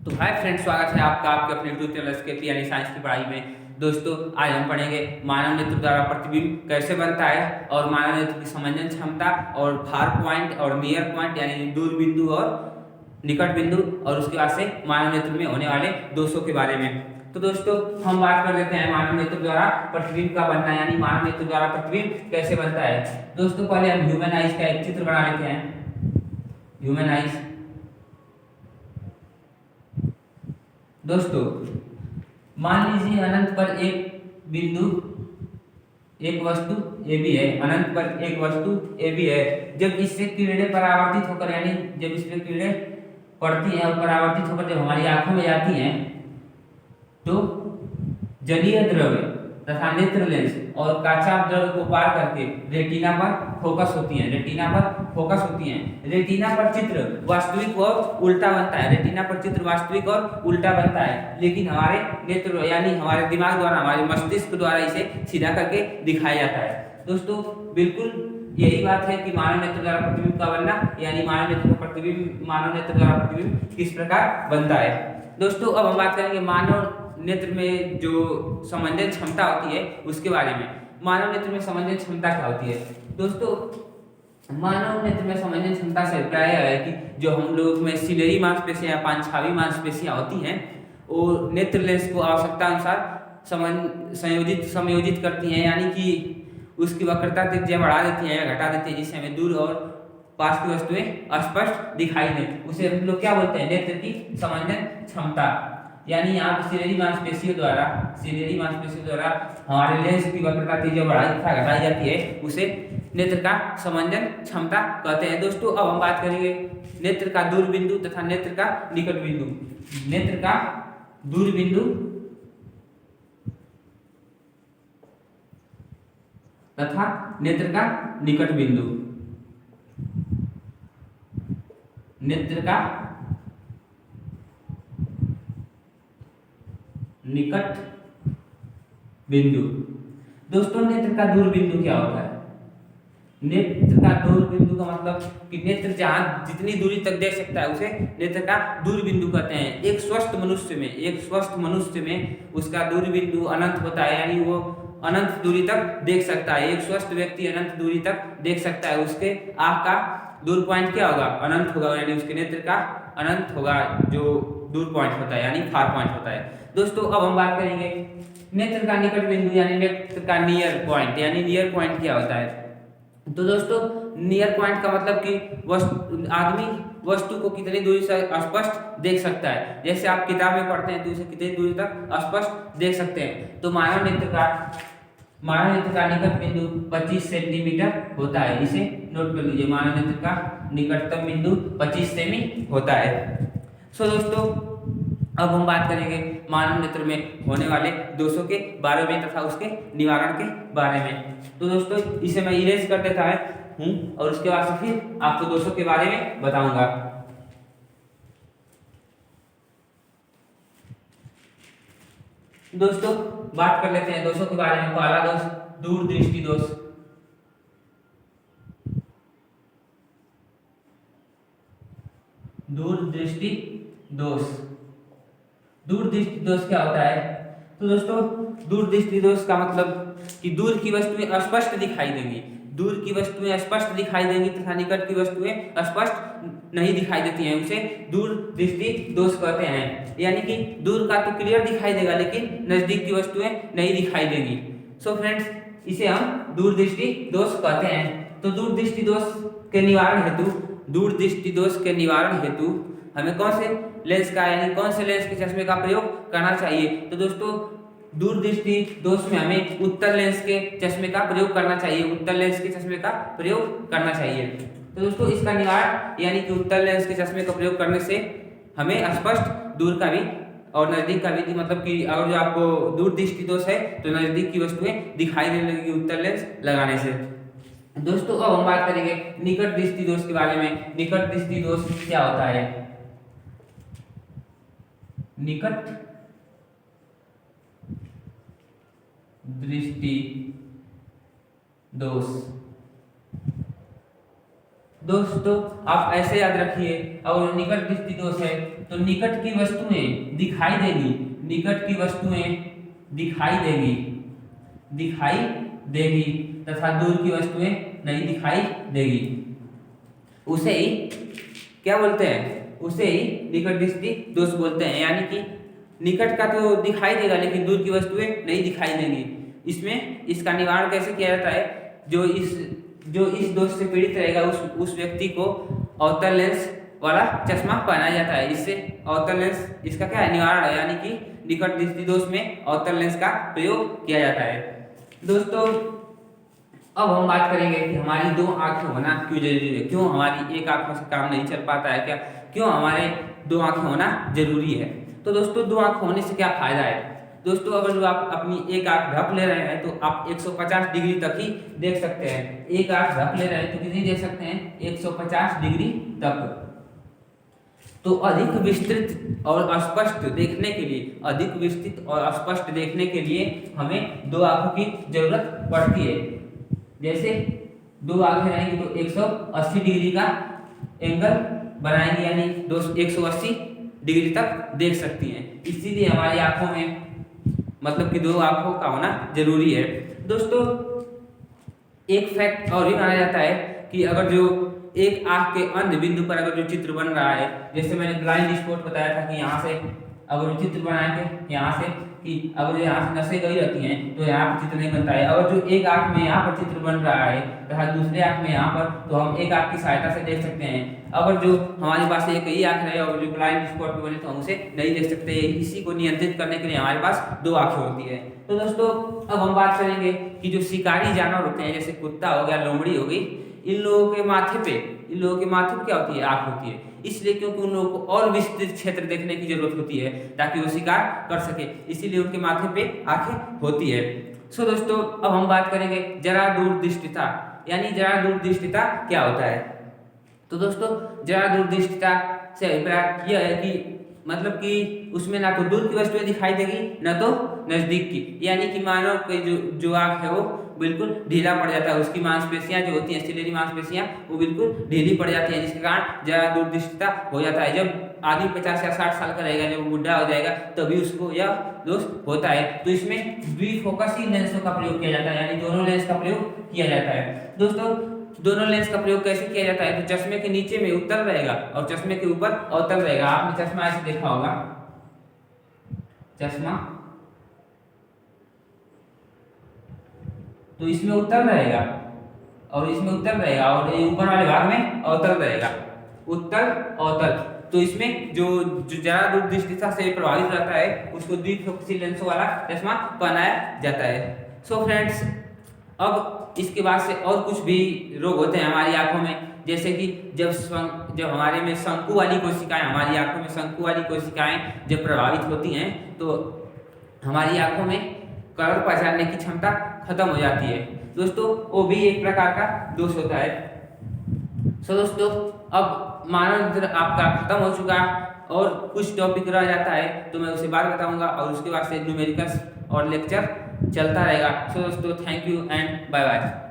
तो hi friends, स्वागत है आपका आपके अपने यूट्यूब चैनल के यानी साइंस की पढ़ाई में। दोस्तों, आज हम पढ़ेंगे मानव नेत्र द्वारा प्रतिबिंब कैसे बनता है और मानव नेत्र की समंजन क्षमता और फार पॉइंट और नियर पॉइंट यानी दूर बिंदु और निकट बिंदु और उसके बाद से मानव नेत्र में होने वाले दोषों के बारे में। तो दोस्तों, हम बात कर लेते हैं मानव नेत्र द्वारा प्रतिबिंब का बनना यानी मानव नेत्र द्वारा प्रतिबिंब कैसे बनता है। दोस्तों, पहले हम ह्यूमन आइज का एक चित्र बना लेते हैं। Human eyes. दोस्तों, मान लीजिए अनंत पर एक बिंदु, एक वस्तु ए भी है। अनंत पर एक वस्तु ए भी है। जब इससे किरणें परावर्तित होकर यानी जब इसमें किरणें पड़ती हैं और परावर्तित होकर जब हमारी आंखों में जाती हैं तो जलीय द्रव्य तथा नेत्र लेंस और काचाभ द्रव्य को पार करके रेटिना पर फोकस होती हैं। रेटिना पर चित्र वास्तविक और उल्टा बनता है। रेटिना पर चित्र वास्तविक और उल्टा बनता है, लेकिन हमारे नेत्र यानी हमारे दिमाग द्वारा, हमारे मस्तिष्क द्वारा इसे सीधा करके दिखाया जाता है। दोस्तों, बिल्कुल यही बात है कि मानव नेत्र द्वारा प्रतिबिंब का बनना यानी मानव नेत्र द्वारा प्रतिबिंब किस प्रकार बनता है। दोस्तों, अब हम बात करेंगे मानव नेत्र में जो समंजन क्षमता होती है उसके बारे में। मानव नेत्र में समंजन क्षमता क्या होती है। दोस्तों, मानव नेत्र में समंजन क्षमता से अभिप्राय है कि जो हम लोग में सिलेरी मांसपेशियां, पांचछावी मांसपेशियां होती हैं, वो नेत्र लेंस को आवश्यकता अनुसार समायोजित करती हैं, यानी कि उसकी वक्रता त्रिज्या बढ़ा देती है या घटा देती है, जिससे हमें दूर और पास की वस्तुएं स्पष्ट दिखाई दें। उसे हम लोग क्या बोलते हैं, नेत्र की समंजन क्षमता। यानी यहाँ पे सिलेरी मांसपेशियों द्वारा हमारे लेंस की वक्रता त्रिज्या बढ़ाई तथा घटाई जाती है, उसे नेत्र का समंजन क्षमता कहते हैं। दोस्तों, अब हम बात करेंगे नेत्र का दूर बिंदु तथा नेत्र का निकट बिंदु। नेत्र का दूर बिंदु तथा नेत्र का निकट बिंदु। नेत्र का निकट बिंदु। दोस्तों, नेत्र का दूर बिंदु क्या होता है। नेत्र का दूर बिंदु का मतलब कि नेत्र जहां जितनी दूरी तक देख सकता है उसे नेत्र का दूर बिंदु कहते हैं। एक स्वस्थ मनुष्य में उसका दूर बिंदु अनंत होता है, यानी वो अनंत दूरी तक देख सकता है। एक स्वस्थ व्यक्ति अनंत दूरी तक देख सकता है। उसके आंख का दूर पॉइंट क्या होगा, अनंत होगा, यानी उसके नेत्र का अनंत होगा जो दूर पॉइंट होता है यानी फार पॉइंट होता है। दोस्तों, अब हम बात करेंगे नेत्र का निकट बिंदु यानी नेत्र का नियर पॉइंट। यानी नियर पॉइंट क्या होता है। तो दोस्तों, नियर पॉइंट का मतलब कि आदमी वस्तु को कितनी दूरी से स्पष्ट देख सकता है। जैसे आप किताब में पढ़ते हैं तो उसे कितनी दूरी तक स्पष्ट देख सकते हैं। तो मानव नेत्र का निकट बिंदु 25 सेंटीमीटर होता है। इसे नोट कर लीजिए, मानव नेत्र का निकटतम बिंदु 25 सेमी होता है। सो दोस्तों, अब हम बात करेंगे मानव नेत्र में होने वाले दोषों के बारे में तथा उसके निवारण के बारे में। तो दोस्तों, इसे मैं इरेज कर देता हूँ और उसके बाद से फिर आपको दोषों के बारे में बताऊंगा। दोस्तों, बात कर लेते हैं दोषों के बारे में। पहला दोष दूरदृष्टि दोष। दूरदृष्टि दोष क्या होता है। तो दोस्तों, दूरदृष्टि दोष का मतलब कि दूर की वस्तुएं स्पष्ट दिखाई देंगी तथा निकट की वस्तुएं स्पष्ट नहीं दिखाई देती हैं, उसे दूरदृष्टि दोष कहते हैं। यानी कि दूर का तो क्लियर दिखाई देगा लेकिन नजदीक की वस्तुएं नहीं दिखाई देंगी। सो फ्रेंड्स, इसे हम दूरदृष्टि दोष कहते हैं। तो दूरदृष्टि दोष के निवारण हेतु हमें कौन से लेंस के चश्मे का प्रयोग करना चाहिए। तो दोस्तों, दूरदृष्टि दोष में हमें उत्तल लेंस के चश्मे का प्रयोग करना चाहिए। तो दोस्तों, इसका निवारण यानी कि उत्तल लेंस के चश्मे का प्रयोग करने से हमें स्पष्ट दूर का भी और नजदीक का भी, मतलब कि अगर जो आपको दूरदृष्टि दोष है तो नजदीक की वस्तुएं दिखाई देने लगेगी उत्तल लेंस लगाने से। दोस्तों, अब हम बात करेंगे निकट दृष्टि दोष के बारे में। निकट दृष्टि दोष क्या होता है। निकट दृष्टि दोष दोस्तों आप ऐसे याद रखिए, अगर निकट दृष्टि दोष है तो निकट की वस्तुएं दिखाई देगी, निकट की वस्तुएं दिखाई देगी, दिखाई देगी तथा दूर की वस्तुएं नहीं दिखाई देगी। उसे ही क्या बोलते हैं, उसे ही निकट दृष्टि दोष बोलते हैं। यानी कि निकट का तो दिखाई देगा लेकिन दूर की वस्तुएं नहीं दिखाई देंगी। इसमें इसका निवारण कैसे किया जाता है, जो इस दोष से पीड़ित रहेगा उस व्यक्ति को अवतल लेंस वाला चश्मा पहनाया जाता है। इससे अवतल लेंस इसका क्या है, निवारण है। यानी कि निकट दृष्टि दोष में अवतल लेंस का प्रयोग किया जाता है। दोस्तों अब हम बात करेंगे कि हमारी दो आंखें होना क्यों जरूरी है, क्यों हमारी एक आंखों से काम नहीं चल पाता है, क्या क्यों हमारे दो आंखें होना जरूरी है। तो दोस्तों दो आंख होने से क्या फायदा है। दोस्तों अगर जो आप अपनी एक आंख ढक ले रहे हैं तो आप 150 डिग्री तक ही देख सकते हैं। एक आंख ढक ले रहे हैं तो कितनी देख सकते हैं, 150 डिग्री तक। तो अधिक विस्तृत और स्पष्ट देखने के लिए, अधिक विस्तृत और स्पष्ट देखने के लिए हमें दो आंखों की जरूरत पड़ती है। जैसे दो आंखें रहेंगी तो 180 डिग्री का एंगल बनाएंगे, यानी 180 डिग्री तक देख सकती हैं। इसीलिए हमारी आंखों में मतलब कि दो आंखों का होना जरूरी है। दोस्तों एक फैक्ट और भी माना जाता है कि अगर जो एक आंख के अंध बिंदु पर अगर जो चित्र बन रहा है, जैसे मैंने ब्लाइंड स्पॉट बताया था कि यहाँ से अगर जो चित्र बनाएंगे यहाँ से कि अगर यहाँ से नसें गई रहती हैं तो यहाँ पर चित्र नहीं बनता है। अगर जो एक आंख में यहाँ पर चित्र बन रहा है तथा दूसरे आंख में यहाँ पर, तो हम एक आंख की सहायता से देख सकते हैं। अगर जो हमारे पास एक ही आंख रहे और जो ब्लाइंड स्पॉट पे बने तो हम उसे नहीं देख सकते। इसी को नियंत्रित करने के लिए हमारे पास दो आंखें होती है। तो दोस्तों अब हम बात करेंगे कि जो शिकारी जानवर होते हैं, जैसे कुत्ता हो गया, लोमड़ी हो गई, इन लोगों के माथे पे क्या होती है, आंख होती है। इसलिए क्योंकि उन लोगों को और विस्तृत क्षेत्र देखने की जरूरत होती है ताकि वो शिकार कर सके, इसीलिए उनके माथे पे आंखें होती है। सो दोस्तों अब हम बात करेंगे जरा दूरदृष्टिता, यानी जरा दूरदृष्टिता क्या होता है। तो दोस्तों जरा दूरदृष्टिता से अभिप्राय यह है कि मतलब कि उसमें ना तो दूर की वस्तुएं दिखाई देगी ना तो नजदीक की। यानी कि मानव के जो आंख है वो बिल्कुल ढीला पड़ जाता है, उसकी मांसपेशियां जो होती हैं, सिलेरी मांसपेशियां, वो बिल्कुल ढीली पड़ जाती हैं, जिसके कारण जरा दूरदृष्टिता हो जाता है। जब आदमी 50 या 60 साल का रहेगा, जब बुढ़ा हो जाएगा तभी उसको यह दोष होता है। तो इसमें द्विफोकसी लेंसों का प्रयोग किया जाता है, यानी दोनों लेंस का प्रयोग किया जाता है। दोस्तों दोनों लेंस का प्रयोग कैसे किया जाता है, तो चश्मे के नीचे में उत्तल रहेगा और चश्मे के ऊपर अवतल रहेगा। आपने चश्मा ऐसे देखा होगा, चश्मा तो इसमें उत्तल रहेगा और इसमें उत्तल रहेगा और ये ऊपर वाले भाग में अवतल रहेगा, उत्तल अवतल। तो इसमें जो जरा दूरदृष्टिता से प्रभावित रहता है उसको द्विफोकसी लेंसों वाला चश्मा पहनाया जाता है। सो फ्रेंड्स अब इसके बाद से और कुछ भी रोग होते हैं हमारी आंखों में, जैसे कि जब हमारे में शंकु वाली कोशिकाएं, हमारी आंखों में शंकु वाली कोशिकाएं जब प्रभावित होती हैं तो हमारी आंखों में कलर पहचानने की क्षमता खत्म हो जाती है। दोस्तों वो भी एक प्रकार का दोष होता है। सो दोस्तों अब मानव आपका खत्म हो चुका और कुछ टॉपिक रह जाता है तो मैं उसे बाद बताऊंगा और उसके बाद से न्यूमेरिकल्स और लेक्चर चलता रहेगा। सो दोस्तों thank you and bye bye.